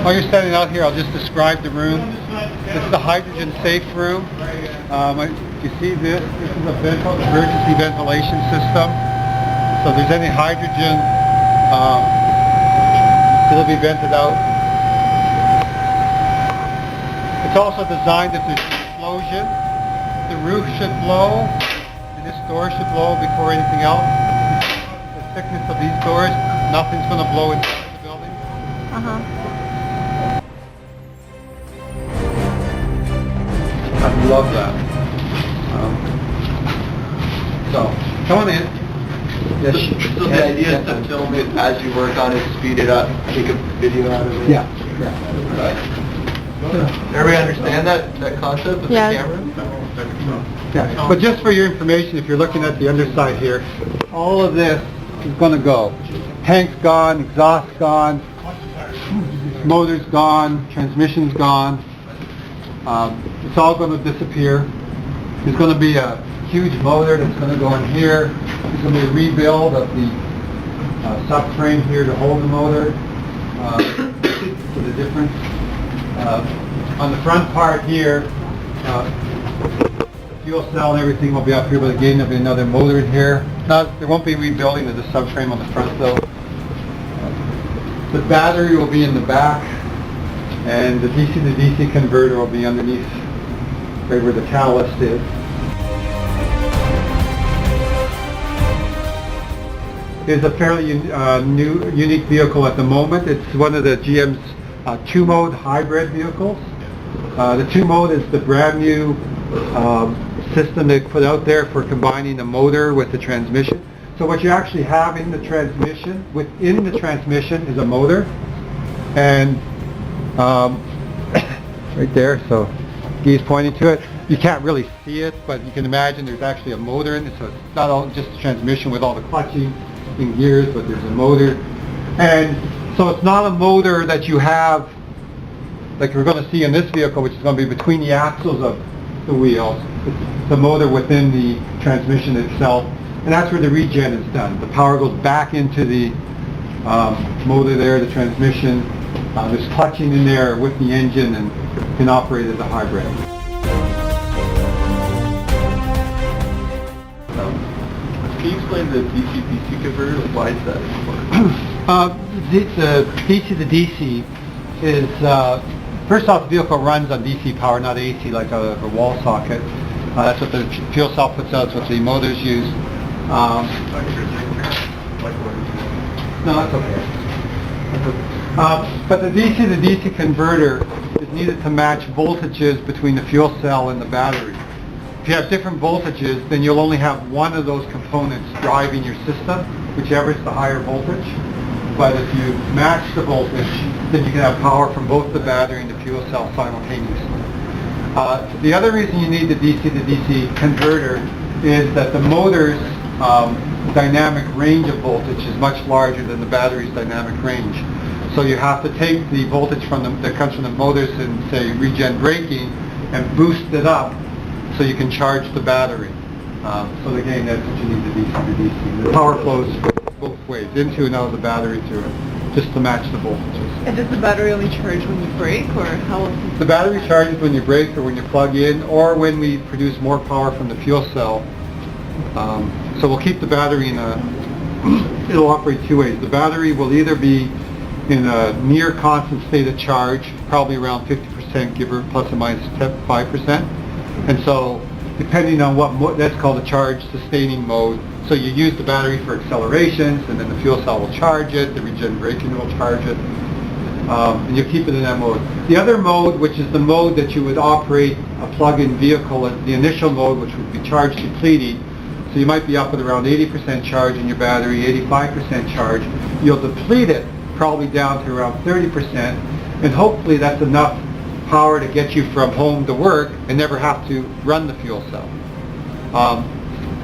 While you're standing out here, I'll just describe the room. This is a hydrogen-safe room. You see this? This is a emergency ventilation system. So if there's any hydrogen, it'll be vented out. It's also designed if there's an explosion, the roof should blow, and this door should blow before anything else. The thickness of these doors, nothing's going to blow inside the building. I love that. So, come on in. Yes. So the idea is to film it as you work on it, speed it up, take a video out of it? Yeah. Everybody understand that concept with the camera? Yeah. But just for your information, if you're looking at the underside here, all of this is going to go. Tank's gone, exhaust gone, motor's gone, transmission's gone. It's all going to disappear. There's going to be a huge motor that's going to go in here. There's going to be a rebuild of the subframe here to hold the motor. For the difference. On the front part here, the fuel cell and everything will be up here, but again there'll be another motor in here. There won't be rebuilding of the subframe on the front though. The battery will be in the back, and the DC to DC converter will be underneath right where the catalyst is. It's a fairly unique vehicle at the moment. It's one of the GM's two-mode hybrid vehicles. The two-mode is the brand new system they put out there for combining the motor with the transmission. So what you actually have in the transmission, within the transmission is a motor, and right there, so Guy's pointing to it. You can't really see it, but you can imagine there's actually a motor in it, so it's not all just the transmission with all the clutching and gears, but there's a motor. And so it's not a motor that you have like we're going to see in this vehicle, which is going to be between the axles of the wheels. It's the motor within the transmission itself, and that's where the regen is done. The power goes back into the motor there, the transmission. There's clutching in there with the engine and can operate as a hybrid. Can you explain the DC-DC converter? Why is that important? The DC to DC is, first off, the vehicle runs on DC power, not AC like a wall socket. That's what the fuel cell puts out, that's what the motors use. No, that's okay. But the DC to DC converter is needed to match voltages between the fuel cell and the battery. If you have different voltages, then you'll only have one of those components driving your system, whichever is the higher voltage. But if you match the voltage, then you can have power from both the battery and the fuel cell simultaneously. The other reason you need the DC to DC converter is that the motor's dynamic range of voltage is much larger than the battery's dynamic range. So you have to take the voltage that comes from the motors in, say, regen braking and boost it up so you can charge the battery. So again, that's what you need the DC to DC. The power flows both ways, into and out of the battery through it, just to match the voltages. And does the battery only charge when you brake, or how else? The battery charges when you brake or when you plug in, or when we produce more power from the fuel cell. So we'll keep the battery in it'll operate two ways. The battery will either be in a near constant state of charge, probably around 50%, give or plus or minus 5%. And so, depending on what that's called a charge sustaining mode. So you use the battery for accelerations, and then the fuel cell will charge it, the regen braking will charge it, and you keep it in that mode. The other mode, which is the mode that you would operate a plug-in vehicle, is the initial mode, which would be charge depleting. So you might be up at around 80% charge in your battery, 85% charge. You'll deplete it probably down to around 30%, and hopefully that's enough power to get you from home to work and never have to run the fuel cell.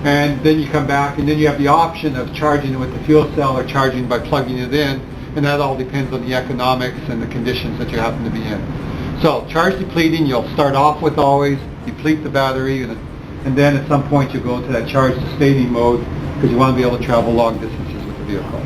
And then you come back, and then you have the option of charging with the fuel cell or charging by plugging it in, and that all depends on the economics and the conditions that you happen to be in. So charge depleting, you'll start off with always, deplete the battery, and then at some point you go into that charge sustaining mode because you want to be able to travel long distances with the vehicle.